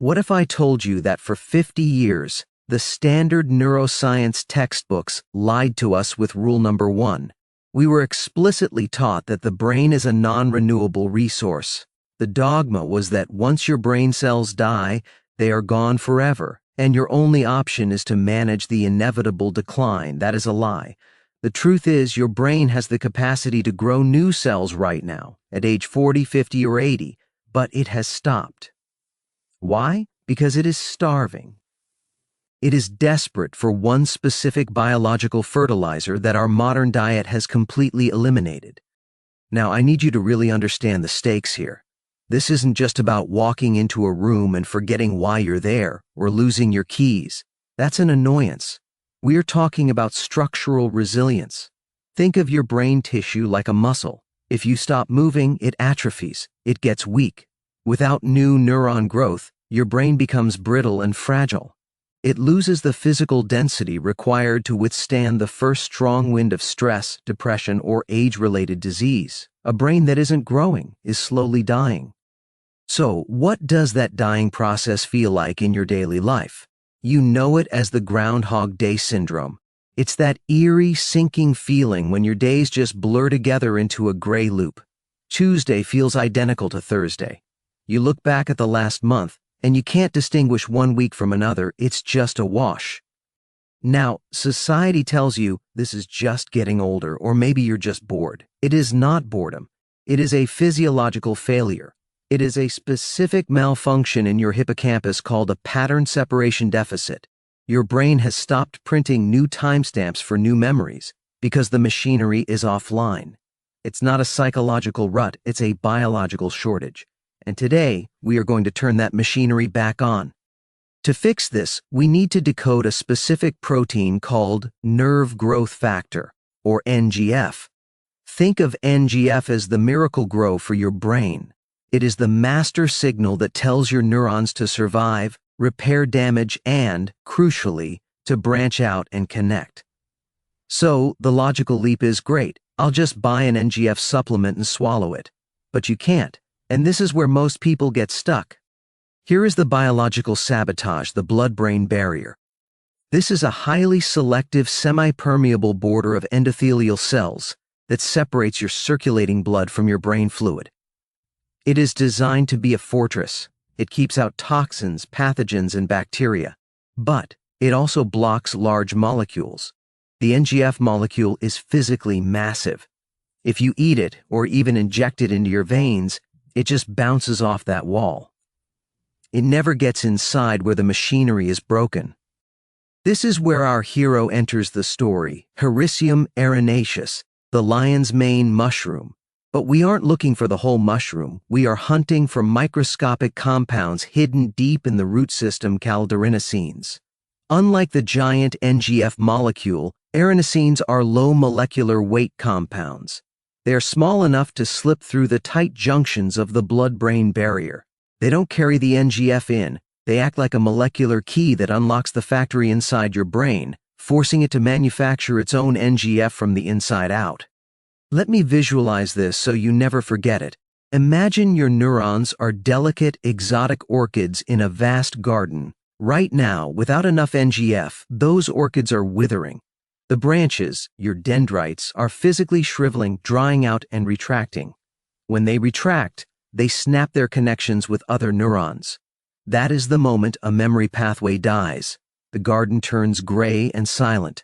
What if I told you that for 50 years, the standard neuroscience textbooks lied to us with rule number 1? We were explicitly taught that the brain is a non-renewable resource. The dogma was that once your brain cells die, they are gone forever, and your only option is to manage the inevitable decline. That is a lie. The truth is, your brain has the capacity to grow new cells right now, at age 40, 50, or 80, but it has stopped. Why? Because it is starving. It is desperate for one specific biological fertilizer that our modern diet has completely eliminated. Now, I need you to really understand the stakes here. This isn't just about walking into a room and forgetting why you're there, or losing your keys. That's an annoyance. We're talking about structural resilience. Think of your brain tissue like a muscle. If you stop moving, it atrophies. It gets weak. Without new neuron growth, your brain becomes brittle and fragile. It loses the physical density required to withstand the first strong wind of stress, depression, or age-related disease. A brain that isn't growing is slowly dying. So, what does that dying process feel like in your daily life? You know it as the Groundhog Day syndrome. It's that eerie, sinking feeling when your days just blur together into a gray loop. Tuesday feels identical to Thursday. You look back at the last month, and you can't distinguish one week from another. It's just a wash. Now, society tells you this is just getting older, or maybe you're just bored. It is not boredom. It is a physiological failure. It is a specific malfunction in your hippocampus called a pattern separation deficit. Your brain has stopped printing new timestamps for new memories because the machinery is offline. It's not a psychological rut, it's a biological shortage. And today, we are going to turn that machinery back on. To fix this, we need to decode a specific protein called nerve growth factor, or NGF. Think of NGF as the miracle grow for your brain. It is the master signal that tells your neurons to survive, repair damage, and, crucially, to branch out and connect. So, the logical leap is great. I'll just buy an NGF supplement and swallow it. But you can't, and this is where most people get stuck. Here is the biological sabotage, the blood-brain barrier. This is a highly selective, semi-permeable border of endothelial cells that separates your circulating blood from your brain fluid. It is designed to be a fortress. It keeps out toxins, pathogens, and bacteria. But it also blocks large molecules. The NGF molecule is physically massive. If you eat it or even inject it into your veins, it just bounces off that wall. It never gets inside where the machinery is broken. This is where our hero enters the story, Hericium erinaceus, the lion's mane mushroom. But we aren't looking for the whole mushroom. We are hunting for microscopic compounds hidden deep in the root system called Erinacines. Unlike the giant NGF molecule, Erinacines are low molecular weight compounds. They are small enough to slip through the tight junctions of the blood-brain barrier. They don't carry the NGF in. They act like a molecular key that unlocks the factory inside your brain, forcing it to manufacture its own NGF from the inside out. Let me visualize this so you never forget it. Imagine your neurons are delicate, exotic orchids in a vast garden. Right now, without enough NGF, those orchids are withering. The branches, your dendrites, are physically shriveling, drying out, and retracting. When they retract, they snap their connections with other neurons. That is the moment a memory pathway dies. The garden turns gray and silent.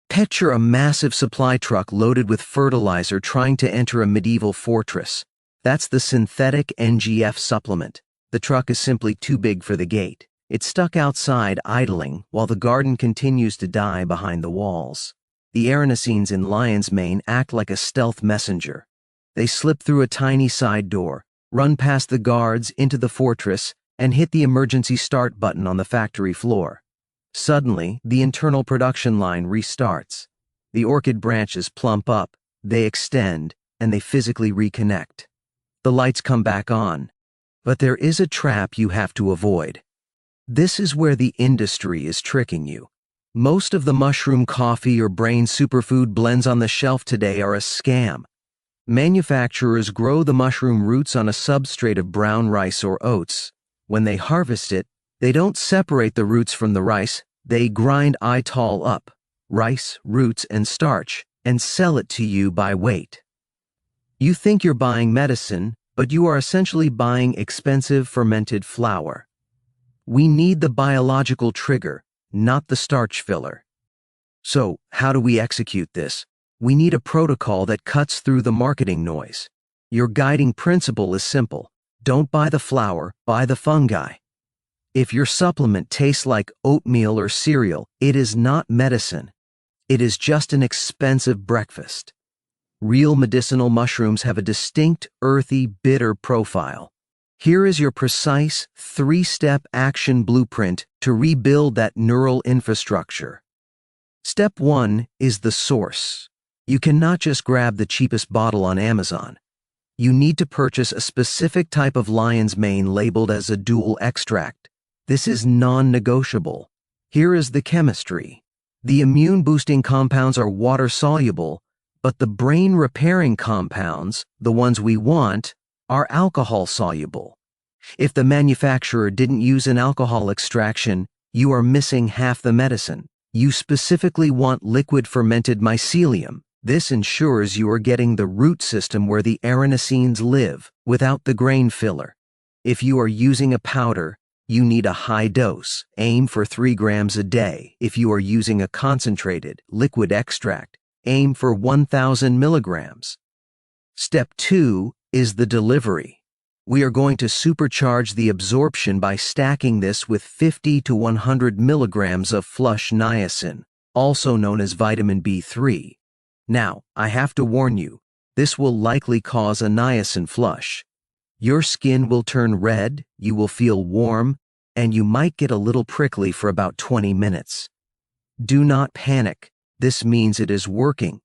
Picture a massive supply truck loaded with fertilizer trying to enter a medieval fortress. That's the synthetic NGF supplement. The truck is simply too big for the gate. It's stuck outside idling while the garden continues to die behind the walls. The Erinacines in lion's mane act like a stealth messenger. They slip through a tiny side door, run past the guards into the fortress, and hit the emergency start button on the factory floor. Suddenly, the internal production line restarts. The orchid branches plump up, they extend, and they physically reconnect. The lights come back on. But there is a trap you have to avoid. This is where the industry is tricking you. Most of the mushroom coffee or brain superfood blends on the shelf today are a scam. Manufacturers grow the mushroom roots on a substrate of brown rice or oats. When they harvest it, they don't separate the roots from the rice, they grind itol up, rice, roots, and starch, and sell it to you by weight. You think you're buying medicine, but you are essentially buying expensive fermented flour. We need the biological trigger, not the starch filler. So, how do we execute this? We need a protocol that cuts through the marketing noise. Your guiding principle is simple. Don't buy the flour, buy the fungi. If your supplement tastes like oatmeal or cereal, it is not medicine. It is just an expensive breakfast. Real medicinal mushrooms have a distinct, earthy, bitter profile. Here is your precise, 3-step action blueprint to rebuild that neural infrastructure. Step 1 is the source. You cannot just grab the cheapest bottle on Amazon. You need to purchase a specific type of lion's mane labeled as a dual extract. This is non-negotiable. Here is the chemistry. The immune-boosting compounds are water-soluble, but the brain-repairing compounds, the ones we want, are alcohol-soluble. If the manufacturer didn't use an alcohol extraction, you are missing half the medicine. You specifically want liquid fermented mycelium. This ensures you are getting the root system where the Erinacines live, without the grain filler. If you are using a powder, you need a high dose. Aim for 3 grams a day. If you are using a concentrated, liquid extract, aim for 1,000 milligrams. Step 2 is the delivery. We are going to supercharge the absorption by stacking this with 50 to 100 milligrams of flush niacin, also known as vitamin B3. Now, I have to warn you, this will likely cause a niacin flush. Your skin will turn red, you will feel warm, and you might get a little prickly for about 20 minutes. Do not panic. This means it is working.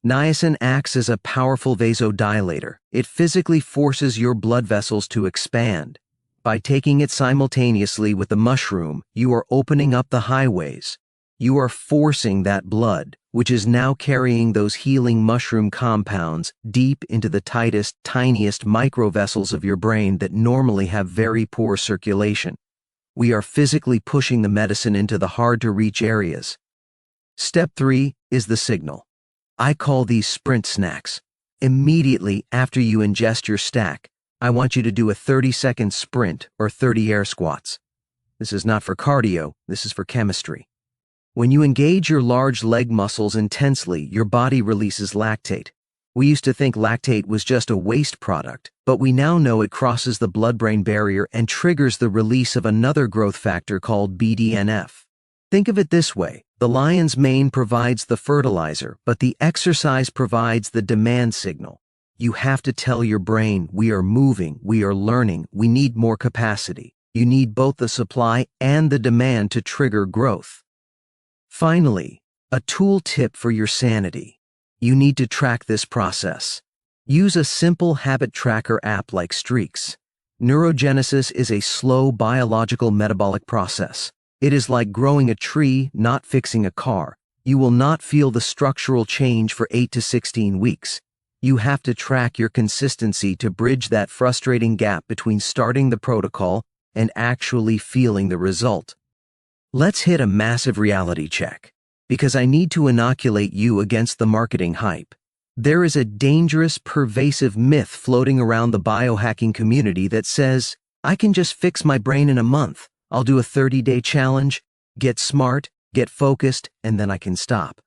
Niacin acts as a powerful vasodilator. It physically forces your blood vessels to expand. By taking it simultaneously with the mushroom, you are opening up the highways. You are forcing that blood, which is now carrying those healing mushroom compounds, deep into the tightest, tiniest microvessels of your brain that normally have very poor circulation. We are physically pushing the medicine into the hard-to-reach areas. Step 3 is the signal. I call these sprint snacks. Immediately after you ingest your stack, I want you to do a 30-second sprint or 30 air squats. This is not for cardio, this is for chemistry. When you engage your large leg muscles intensely, your body releases lactate. We used to think lactate was just a waste product, but we now know it crosses the blood-brain barrier and triggers the release of another growth factor called BDNF. Think of it this way. The lion's mane provides the fertilizer, but the exercise provides the demand signal. You have to tell your brain, we are moving, we are learning, we need more capacity. You need both the supply and the demand to trigger growth. Finally, a tool tip for your sanity. You need to track this process. Use a simple habit tracker app like Streaks. Neurogenesis is a slow biological metabolic process. It is like growing a tree, not fixing a car. You will not feel the structural change for 8 to 16 weeks. You have to track your consistency to bridge that frustrating gap between starting the protocol and actually feeling the result. Let's hit a massive reality check, because I need to inoculate you against the marketing hype. There is a dangerous, pervasive myth floating around the biohacking community that says, I can just fix my brain in a month. I'll do a 30-day challenge, get smart, get focused, and then I can stop.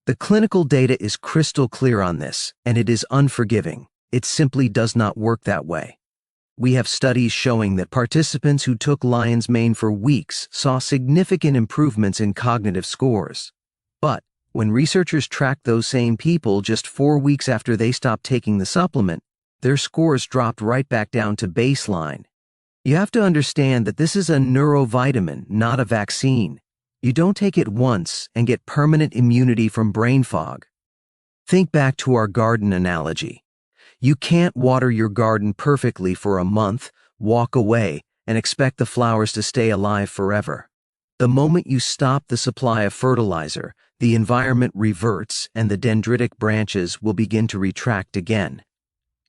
The clinical data is crystal clear on this, and it is unforgiving. It simply does not work that way. We have studies showing that participants who took lion's mane for weeks saw significant improvements in cognitive scores. But when researchers tracked those same people just 4 weeks after they stopped taking the supplement, their scores dropped right back down to baseline. You have to understand that this is a neurovitamin, not a vaccine. You don't take it once and get permanent immunity from brain fog. Think back to our garden analogy. You can't water your garden perfectly for a month, walk away, and expect the flowers to stay alive forever. The moment you stop the supply of fertilizer, the environment reverts and the dendritic branches will begin to retract again.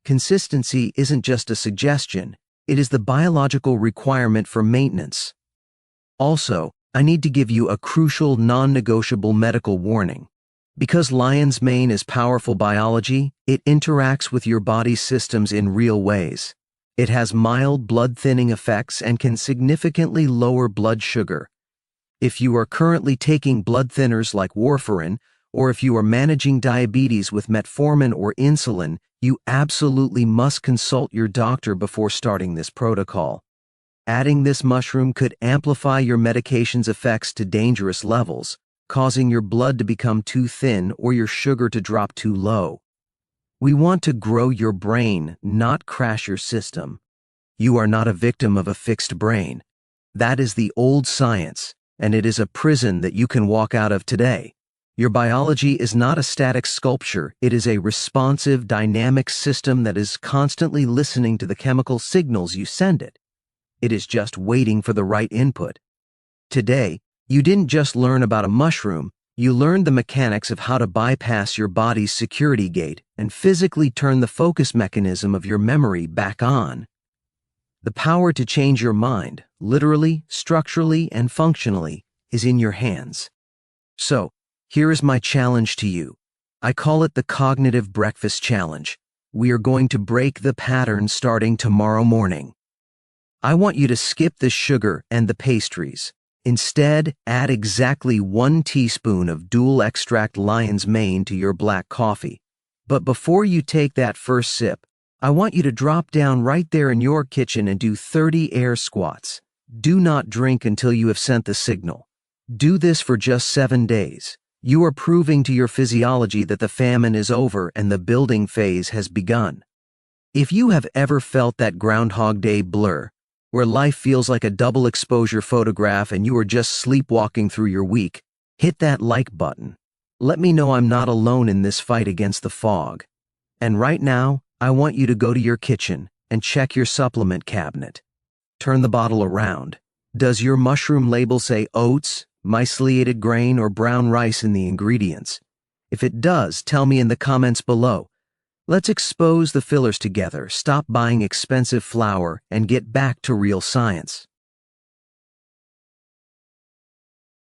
Consistency isn't just a suggestion, It is the biological requirement for maintenance. Also, I need to give you a crucial non-negotiable medical warning. Because lion's mane is powerful biology, it interacts with your body's systems in real ways. It has mild blood-thinning effects and can significantly lower blood sugar. If you are currently taking blood thinners like warfarin, or if you are managing diabetes with metformin or insulin, you absolutely must consult your doctor before starting this protocol. Adding this mushroom could amplify your medication's effects to dangerous levels, causing your blood to become too thin or your sugar to drop too low. We want to grow your brain, not crash your system. You are not a victim of a fixed brain. That is the old science, and it is a prison that you can walk out of today. Your biology is not a static sculpture. It is a responsive, dynamic system that is constantly listening to the chemical signals you send it. It is just waiting for the right input. Today, you didn't just learn about a mushroom, you learned the mechanics of how to bypass your body's security gate and physically turn the focus mechanism of your memory back on. The power to change your mind, literally, structurally, and functionally, is in your hands. So, here is my challenge to you. I call it the Cognitive Breakfast Challenge. We are going to break the pattern starting tomorrow morning. I want you to skip the sugar and the pastries. Instead, add exactly 1 teaspoon of dual extract lion's mane to your black coffee. But before you take that first sip, I want you to drop down right there in your kitchen and do 30 air squats. Do not drink until you have sent the signal. Do this for just 7 days. You are proving to your physiology that the famine is over and the building phase has begun. If you have ever felt that Groundhog Day blur, where life feels like a double exposure photograph and you are just sleepwalking through your week, hit that like button. Let me know I'm not alone in this fight against the fog. And right now, I want you to go to your kitchen and check your supplement cabinet. Turn the bottle around. Does your mushroom label say oats, myceliated grain, or brown rice in the ingredients? If it does, tell me in the comments below. Let's expose the fillers together, stop buying expensive flour, and get back to real science.